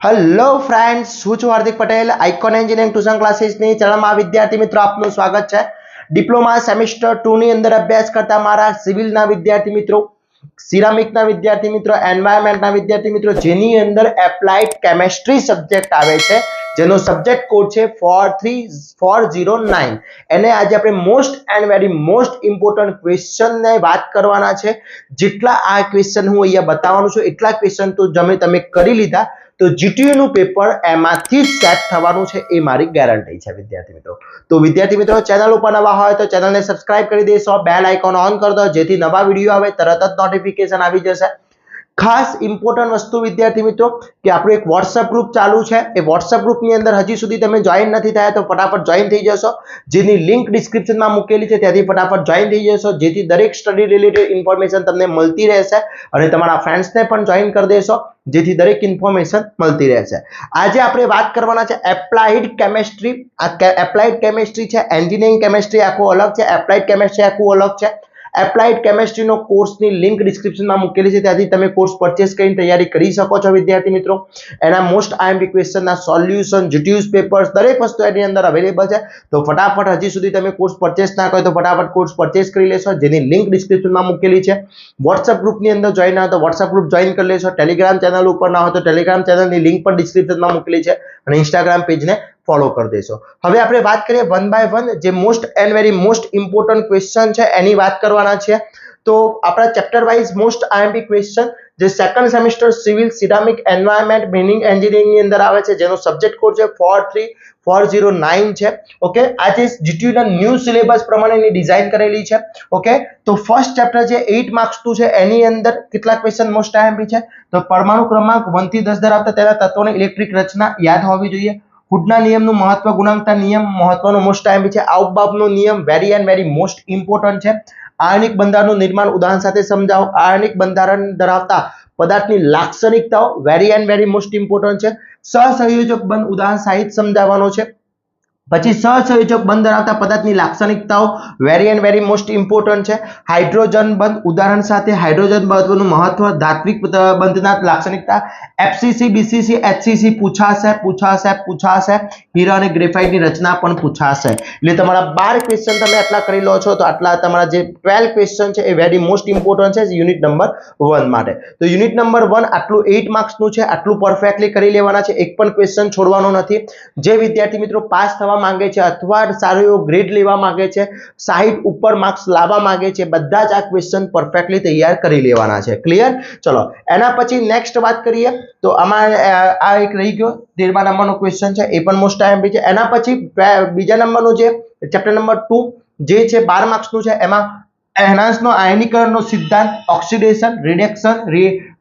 Hello friends, હું છું Hardik Patel. Icon engineering tuition ક્લાસીસની ચેનલમાં વિદ્યાર્થી મિત્રો આપનું સ્વાગત છે. ડિપ્લોમા સેમિસ્ટર 2 ની અંદર અભ્યાસ કરતા મારા સિવિલના વિદ્યાર્થી મિત્રો, સિરામિકના વિદ્યાર્થી મિત્રો, એન્વાયરમેન્ટના વિદ્યાર્થી મિત્રો, જેની અંદર એપ્લાઇડ કેમિસ્ટ્રી સબ્જેક્ટ આવે છે, જેનો સબ્જેક્ટ કોડ છે 43409. એને આજે આપણે most and very most important ક્વેશ્ચનને વાત કરવાના છે. જેટલા આ ક્વેશ્ચન હું અહીંયા બતાવવાનું છું એટલા ક્વેશ્ચન તો તમે કરી લીધા તો જીટીયુ નું પેપર એમાંથી સેટ થવાનું છે એ મારી ગેરંટી છે વિદ્યાર્થી મિત્રો. તો વિદ્યાર્થી મિત્રો, ચેનલ ઉપર નવા હોય તો ચેનલને સબસ્ક્રાઇબ કરી દેશો, બેલ આઇકોન ઓન કરી દો જેથી નવા વિડીયો આવે તરત જ નોટિફિકેશન આવી જશે. ખાસ ઇમ્પોર્ટન્ટ વસ્તુ વિદ્યાર્થી મિત્રો કે આપણું એક વોટ્સએપ ગ્રુપ ચાલુ છે. એ વોટ્સએપ ગ્રુપની અંદર હજી સુધી તમે જોઈન નથી થયા તો ફટાફટ જોઈન થઈ જશો, જેની લિંક ડિસ્ક્રિપ્શનમાં મૂકેલી છે, ત્યાંથી ફટાફટ જોઈન થઈ જશો, જેથી દરેક સ્ટડી રિલેટેડ ઇન્ફોર્મેશન તમને મળતી રહેશે અને તમારા ફ્રેન્ડ્સને પણ જોઈન કરી દેશો જેથી દરેક ઇન્ફોર્મેશન મળતી રહેશે. આજે આપણે વાત કરવાના છે એપ્લાઇડ કેમિસ્ટ્રી. આ એપ્લાઇડ કેમિસ્ટ્રી છે, એન્જિનિયરિંગ કેમિસ્ટ્રી આખું અલગ છે, એપ્લાઇડ કેમિસ્ટ્રી આખું અલગ છે. એપ્લાઇડ કેમિસ્ટ્રીનો કોર્સની લિંક ડિસ્ક્રિપ્શનમાં મૂકેલી છે, ત્યાંથી તમે કોર્સ પરચેસ કરીને તૈયારી કરી શકો છો વિદ્યાર્થી મિત્રો. એના મોસ્ટ આઈએમપી ક્વેશ્ચનના સોલ્યુશન, જીટીયુઝ પેપર્સ, દરેક વસ્તુ એની અંદર અવેલેબલ છે. તો ફટાફટ હજી સુધી તમે કોર્સ પરચેસ ના કર્યો તો ફટાફટ કોર્સ પરચેસ કરી લેશો, જેની લિંક ડિસ્ક્રિપ્શનમાં મૂકેલી છે. વોટ્સએપ ગ્રુપની અંદર જોઈન ના હોય તો વોટ્સએપ ગ્રુપ જોઈન કરી લેશો. ટેલિગ્રામ ચેનલ ઉપર ના હોય તો ટેલિગ્રામ ચેનલની લિંક પણ ડિસ્ક્રિપ્શનમાં મૂકેલી છે અને ઇન્સ્ટાગ્રામ પેજને ફોલો કરી દેશો. હવે આપણે વાત કરીએ વન બાય વન, જે most and very most important question છે એની વાત કરવાના છે. તો આપણા chapter wise most IMP question જે second semester civil, ceramic, environment, mining engineering ની અંદર આવે છે, જેનો સબ્જેક્ટ કોડ છે 43409 છે. ઓકે, આ જે જીટીયુ ના ન્યૂ સિલેબસ પ્રમાણેની ડિઝાઇન કરેલી છે. ઓકે, તો ફર્સ્ટ ચેપ્ટર જે 8 માર્ક્સ નું છે એની અંદર કેટલા ક્વેશ્ચન મોસ્ટ આઈએમપી છે? તો પરમાણુ ક્રમાંક 1 થી 10 ધરાવતા તેના તત્વોની ઇલેક્ટ્રિક રચના યાદ હોવી જોઈએ. હુડના નિયમનું મહત્વ, ગુણાંકતા નિયમ મહત્વનો મોસ્ટ આઈએમપી છે. આઉટબાફનો નિયમ very and very most important છે. આયનિક બંધારણનું નિર્માણ ઉદાહરણ સાથે સમજાવો. આયનિક બંધારણ ધરાવતા પદાર્થની લાક્ષણિકતાઓ very and very most important છે. સહસંયોજક બંધ ઉદાહરણ સહિત સમજાવવાનો છે. પછી સહસંયોજક બંધ ધરાવતા પદાર્થની લાક્ષણિકતાઓ very and very most important છે. હાઇડ્રોજન બંધ ઉદાહરણ સાથે હાઇડ્રોજન બંધનું મહત્વ, ધાત્વિક બંધના લાક્ષણિકતા. FCC, BCC, એચસીસી પૂછાશે. હીરા અને ગ્રેફાઇટની રચના પણ પૂછાશે. એટલે તમારા 12 ક્વેશ્ચન તમે આટલા કરી લો છો તો આટલા તમારા જે 12 ક્વેશ્ચન છે એ વેરી મોસ્ટ ઇમ્પોર્ટન્ટ છે યુનિટ નંબર 1 માટે. તો યુનિટ નંબર 1 આટલું 8 માર્ક્સ નું છે, આટલું પરફેક્ટલી કરી લેવાના છે, એક પણ ક્વેશ્ચન છોડવાનો નથી. જે વિદ્યાર્થી મિત્રો પાસ થવા માંગે છે અથવા સારો એવો ગ્રેડ લેવા માંગે છે, 60 ઉપર માર્ક્સ લાવવા માંગે છે, બધા જ આ ક્વેશ્ચન પરફેક્ટલી તૈયાર કરી લેવાના છે. ક્લિયર? ચલો, એના પછી નેક્સ્ટ વાત કરીએ તો આમાં આ એક રહી ગયો 13મા નંબરનો ક્વેશ્ચન છે, એ પણ મોસ્ટ આઈએમપી છે. એના પછી બીજા નંબરનો જે ચેપ્ટર નંબર 2 જે છે 12 માર્ક્સ નું છે, એમાં એન્હાન્સનો આયનીકરણનો સિદ્ધાંત, ઓક્સિડેશન, રિડક્શન,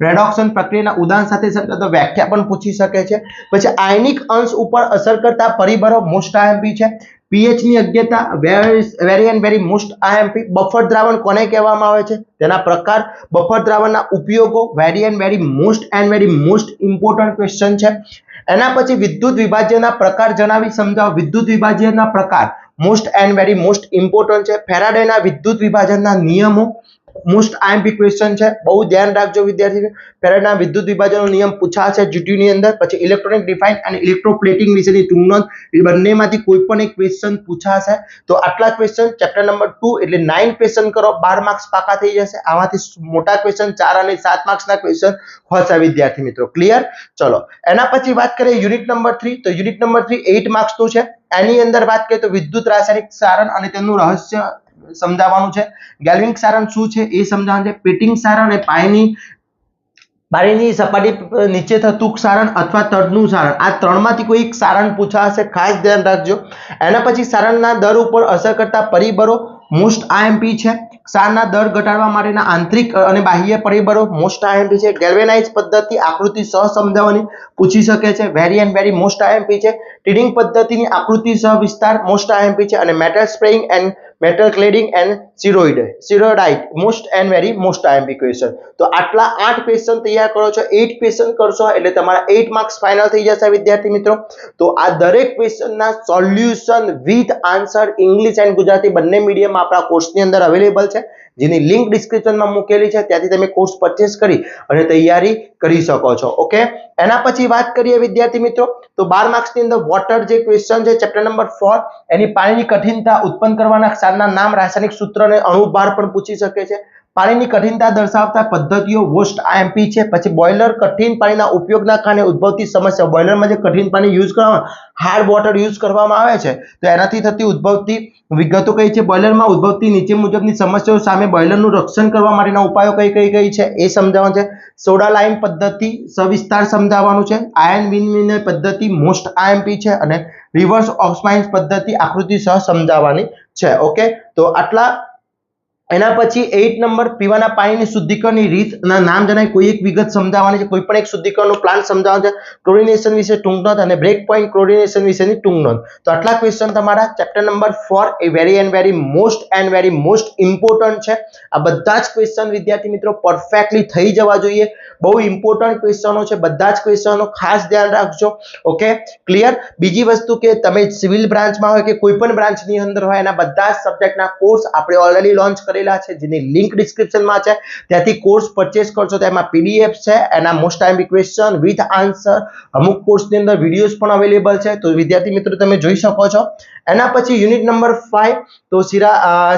રેડોક્શન પ્રક્રિયાના ઉદાહરણ સાથે સમજાવતો વ્યાખ્યા પણ પૂછી શકે છે. પછી આયનિક અંશ ઉપર અસર કરતા પરિબળો મોસ્ટ આઈએમપી છે. પીએચ ની અજ્ઞતા very and very most IMP. Buffer દ્રાવણ કોને કહેવામાં આવે છે, તેના પ્રકાર, બફર દ્રાવણના ઉપયોગો very and very most important question છે. એના પછી વિદ્યુત વિભાજ્યના પ્રકાર જણાવી સમજાવો. વિદ્યુત વિભાજ્યના પ્રકાર most and very most important છે. ફેરાડેના વિદ્યુત વિભાજનના નિયમો મોસ્ટ આઈએમપી ક્વેશ્ચન છે, બહુ ધ્યાન રાખજો વિદ્યાર્થીઓ. ફેરાડેના વિદ્યુત વિભાજનનો નિયમ પૂછાશે જીટીયુ ની અંદર. પછી ઇલેક્ટ્રોનિક ડિફાઇન અને ઇલેક્ટ્રોપ્લેટિંગ વિશેની ટૂંક એ બંનેમાંથી કોઈ પણ એક ક્વેશ્ચન પૂછાશે. તો આટલા ક્વેશ્ચન ચેપ્ટર નંબર 2 એટલે 9 ક્વેશ્ચન કરો, 12 માર્ક્સ પાકા થઈ જશે. આમાંથી મોટા ક્વેશ્ચન 4 અને 7 માર્ક્સના ક્વેશ્ચન હશે વિદ્યાર્થી મિત્રો. ક્લિયર? ચલો, એના પછી વાત કરીએ યુનિટ નંબર 3. તો યુનિટ નંબર 3 8 માર્ક્સ નું છે. એની અંદર વાત કરીએ તો વિદ્યુત રાસાયણિક સારણ અને તેનું રહસ્ય સમજાવવાનું છે. ગેલ્વેનિક સારણ શું છે એ સમજાવવાનું છે. પેટિંગ સારણ એ પાણીની સપાટી નીચે થતું સારણ અથવા તળનું સારણ, આ ત્રણમાંથી કોઈ એક સારણ પૂછાશે, ખાસ ધ્યાન રાખજો. એના પછી સારણના દર ઉપર અસર કરતા પરિબળો મોસ્ટ આઈએમપી છે. ક્ષારના દર ઘટાડવા માટેના આંતરિક અને બાહ્ય પરિબળો મોસ્ટ આઈએમપી છે. ગેલ્વેનાઇઝ પદ્ધતિ આકૃતિ સહ સમજાવવાની પૂછી શકે છે, very and very most IMP છે. ટીડિંગ પદ્ધતિની આકૃતિ સહ વિસ્તાર મોસ્ટ આઈએમપી છે. અને metal spraying and metal cladding and steroid most and very most IMP question. તો આટલા 8 ક્વેશ્ચન તૈયાર કરો છો, 8 ક્વેશ્ચન કરશો એટલે તમારા 8 માર્ક્સ ફાઇનલ થઈ જશે વિદ્યાર્થી મિત્રો. તો આ દરેક ક્વેશ્ચનના solution with answer English and Gujarati બંને મીડિયમ આપણા કોર્સની અંદર અવેલેબલ છે, જેની લિંક ડિસ્ક્રિપ્શનમાં મૂકેલી છે, ત્યાંથી તમે કોર્સ પરચેસ કરી અને તૈયારી કરી શકો છો. ઓકે, એના પછી વાત કરીએ વિદ્યાર્થી મિત્રો તો 12 માર્ક્સની અંદર વોટર જે ક્વેશ્ચન છે ચેપ્ટર નંબર 4, એની પાણીની કઠિનતા ઉત્પન્ન કરવાના ક્ષારના નામ, રાસાયણિક સૂત્ર અને અણુભાર પણ પૂછી શકે છે. પાણીની કઠિનતા દર્શાવતા પદ્ધતિઓ મોસ્ટ આઈએમપી છે. પછી બોઇલર, કઠિન પાણીના ઉપયોગના કારણે ઉદ્ભવતી સમસ્યા. બોઇલરમાં જે કઠિન પાણી યુઝ કરવામાં, હાર્ડ વોટર યુઝ કરવામાં આવે છે તો એનાથી થતી ઉદ્ભવતી વિગતો કઈ છે. બોઇલરમાં ઉદ્ભવતી નીચે મુજબની સમસ્યાઓ સામે બોઇલરનું રક્ષણ કરવા માટેના ઉપાયો કઈ છે એ સમજાવવાનું છે. સોડા લાઇમ પદ્ધતિ સવિસ્તાર સમજાવવાનું છે. આયન વિનિમય પદ્ધતિ મોસ્ટ આઈએમપી છે અને રિવર્સ ઓસ્મોસિસ પદ્ધતિ આકૃતિ સહ સમજાવવાની છે. ઓકે, તો આટલા. એના પછી 8 નંબર પીવાના પાણીની શુદ્ધિકરણની રીતના નામ જણાય, કોઈ એક વિગત સમજાવવાની છે, કોઈ પણ એક શુદ્ધિકરણનો પ્લાન સમજાવવાનો છે. ક્લોરિનેશન વિશે ટૂંક નોંધ અને બ્રેક પોઈન્ટ ક્લોરિનેશન વિશેની ટૂંક નોંધ. તો આટલા ક્વેશ્ચન તમારા ચેપ્ટર નંબર 4 એ વેરી મોસ્ટ ઇમ્પોર્ટન્ટ છે. આ બધા જ ક્વેશ્ચન વિદ્યાર્થી મિત્રો પરફેક્ટલી થઈ જવા જોઈએ. બહુ ઇમ્પોર્ટન્ટ ક્વેશ્ચનો છે, બધા જ ક્વેશ્ચનો ખાસ ધ્યાન રાખજો. Okay, clear. બીજી વસ્તુ કે તમે સિવિલ બ્રાન્ચમાં હોય કે કોઈ પણ બ્રાન્ચની અંદર હોય, એના બધા જ સબ્જેક્ટના કોર્સ આપણે ઓલરેડી લોન્ચ કરેલા છે, જેની લિંક ડિસ્ક્રિપ્શનમાં છે, ત્યાંથી કોર્સ પરચેસ કરશો તો એમાં પીડીએફ છે, એના most IMP question with answer, અમુક કોર્સની અંદર વિડીયોઝ પણ અવેલેબલ છે. તો વિદ્યાર્થી મિત્રો તમે જોઈ શકો છો. એના પછી યુનિટ નંબર 5 તો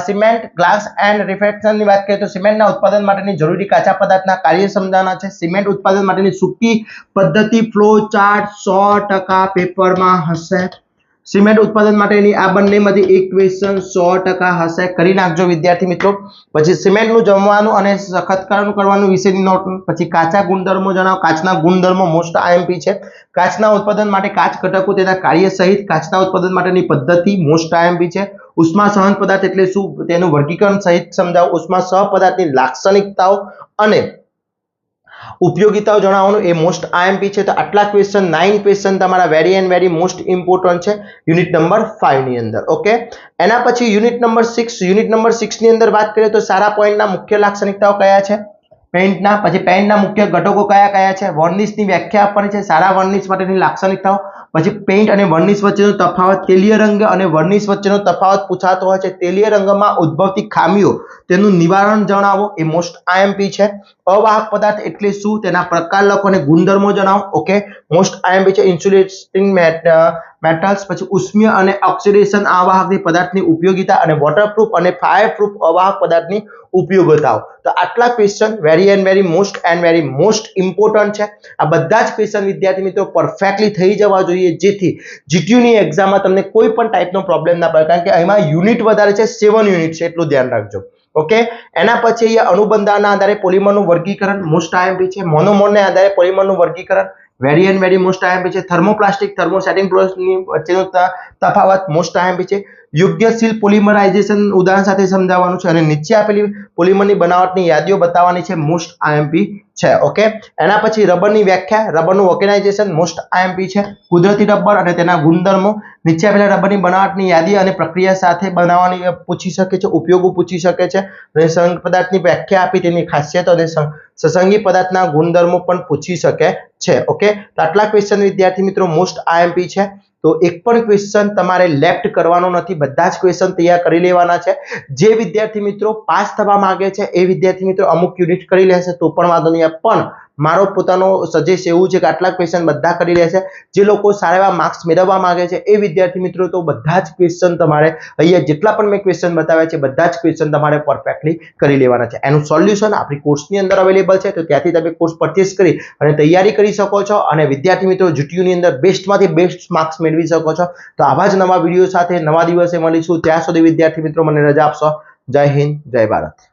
સિમેન્ટ, ગ્લાસ એન્ડ રિફેક્શનની વાત કરીએ તો સિમેન્ટના ઉત્પાદન માટેની જરૂરી કાચા પદાર્થના કાર્ય સમજાવવાના છે. સિમેન્ટ ઉત્પાદન માટેની સૂકી પદ્ધતિ ફ્લો ચાર્ટ 100% પેપરમાં હશે. સિમેન્ટ ઉત્પાદન માટેની આ બંનેમાંથી એક ક્વેશ્ચન 100% હશે, કરી નાખજો વિદ્યાર્થી મિત્રો. પછી સિમેન્ટનું જમવાનું અને સખતકરણ કરવાનું વિશેની નોટ. પછી કાચા ગુણધર્મો જણાવો. કાચના ગુણધર્મો મોસ્ટ આઈએમપી છે. કાચના ઉત્પાદન માટે કાચ ઘટકો તેના કાર્ય સહિત કાચના ઉત્પાદન માટેની પદ્ધતિ મોસ્ટ આઈએમપી છે. ઉષ્મા સહન પદાર્થ એટલે શું તેનું વર્ગીકરણ સહિત સમજાવો. ઉષ્મા સહ પદાર્થની લાક્ષણિકતાઓ અને ઉપયોગિતાઓ જણાવવાનું એ મોસ્ટ આઈએમપી છે. તો આટલા ક્વેશ્ચન 9 ક્વેશ્ચન તમારા વેરી મોસ્ટ ઇમ્પોર્ટન્ટ છે યુનિટ નંબર 5 ની અંદર. ઓકે, એના પછી યુનિટ નંબર 6 ની અંદર વાત કરીએ તો સારા પોઈન્ટના મુખ્ય લાક્ષણિકતાઓ કયા છે પેઇન્ટના. પછી પેઇન્ટના મુખ્ય ઘટકો કયા છે. વર્નિશની વ્યાખ્યા આપવાની છે. સારા વર્નિશ માટેની લાક્ષણિકતાઓ. પછી પેઇન્ટ અને વર્નિશ વચ્ચેનો તફાવત. તેલીય રંગ અને વર્નિશ વચ્ચેનો તફાવત પૂછાતો હોય છે. તેલીય રંગમાં ઉદ્ભવતી ખામીઓ તેનું નિવારણ જણાવો એ મોસ્ટ આઈએમપી છે. અવાહક પદાર્થ એટલે શું, તેના પ્રકાર લખો અને ગુણધર્મો જણાવો. ઓકે, મોસ્ટ આઈએમપી છે. Insulating metals. પછી ઉષ્મીય અને ઓક્સિડેશન અવાહક પદાર્થની ઉપયોગિતા અને વોટરપ્રૂફ અને ફાયરપ્રૂફ અવાહક પદાર્થની ઉપયોગિતાઓ. તો આટલા ક્વેશ્ચન વેરી મોસ્ટ ઇમ્પોર્ટન્ટ છે. આ બધા જ ક્વેશ્ચન વિદ્યાર્થી મિત્રો પરફેક્ટલી થઈ જવા જોઈએ, જેથી જીટીયુની એક્ઝામમાં તમને કોઈ પણ ટાઈપનો પ્રોબ્લેમ ના પડે, કારણ કે એમાં યુનિટ વધારે છે, 7 યુનિટ છે, એટલું ધ્યાન રાખજો. ઓકે, એના પછી અહીંયા અણુબંધાના આધારે પોલિમરનું વર્ગીકરણ મોસ્ટ આઈએમપી છે. મોનોમરને આધારે પોલિમરનું વર્ગીકરણ વેરી મોસ્ટ આઈએમપી છે. થર્મોપ્લાસ્ટિક થર્મોસેટિંગ પ્રોસેસની વચ્ચેનો તફાવત મોસ્ટ આઈએમપી છે. યોગ્યશીલ પોલિમરાઇઝેશન ઉદાહરણ સાથે સમજાવવાનું છે અને નીચે આપેલી પોલિમરની બનાવટની યાદીઓ બતાવવાની છે મોસ્ટ આઈએમપી છે. ઓકે, એના પછી રબરની વ્યાખ્યા, રબરનું વોકેનાઇઝેશન મોસ્ટ આઈએમપી છે. કુદરતી રબર અને તેના ગુણધર્મો. નીચે આપેલા રબરની બનાવટની યાદી અને પ્રક્રિયા સાથે બનાવવાની પૂછી શકે છે. ઉપયોગો પૂછી શકે છે. અને સંગ પદાર્થની વ્યાખ્યા આપી તેની ખાસિયત અને સસંગી પદાર્થના ગુણધર્મો પણ પૂછી શકે છે. ઓકે, તો આટલા ક્વેશ્ચન વિદ્યાર્થી મિત્રો મોસ્ટ આઈએમપી છે. તો એક પણ ક્વેશ્ચન તમારે લેફ્ટ કરવાનો નથી, બધા જ ક્વેશ્ચન તૈયાર કરી લેવાના છે. જે વિદ્યાર્થી મિત્રો પાસ થવા માંગે છે એ વિદ્યાર્થી મિત્રો અમુક યુનિટ કરી લેશે તો પણ વાંધો નહીં, પણ મારો પોતાનો સજેસ્ટ એવું છે કે આટલા ક્વેશ્ચન બધા કરી લેશે. જે લોકો સારા એવા માર્ક્સ મેળવવા માંગે છે એ વિદ્યાર્થી મિત્રો તો બધા જ ક્વેશ્ચન તમારે અહીંયા જેટલા પણ મેં ક્વેશ્ચન બતાવ્યા છે બધા જ ક્વેશ્ચન તમારે પરફેક્ટલી કરી લેવાના છે. એનું સોલ્યુશન આપણી કોર્સની અંદર અવેલેબલ છે, તો ત્યાંથી તમે કોર્સ પરચેસ કરી અને તૈયારી કરી શકો છો અને વિદ્યાર્થી મિત્રો જીટીયુની અંદર બેસ્ટમાંથી બેસ્ટ માર્ક્સ મેળવી શકો છો. તો આવા જ નવા વિડીયો સાથે નવા દિવસે મળીશું. ત્યાં સુધી વિદ્યાર્થી મિત્રો મને રજા આપશો. જય હિન્દ, જય ભારત.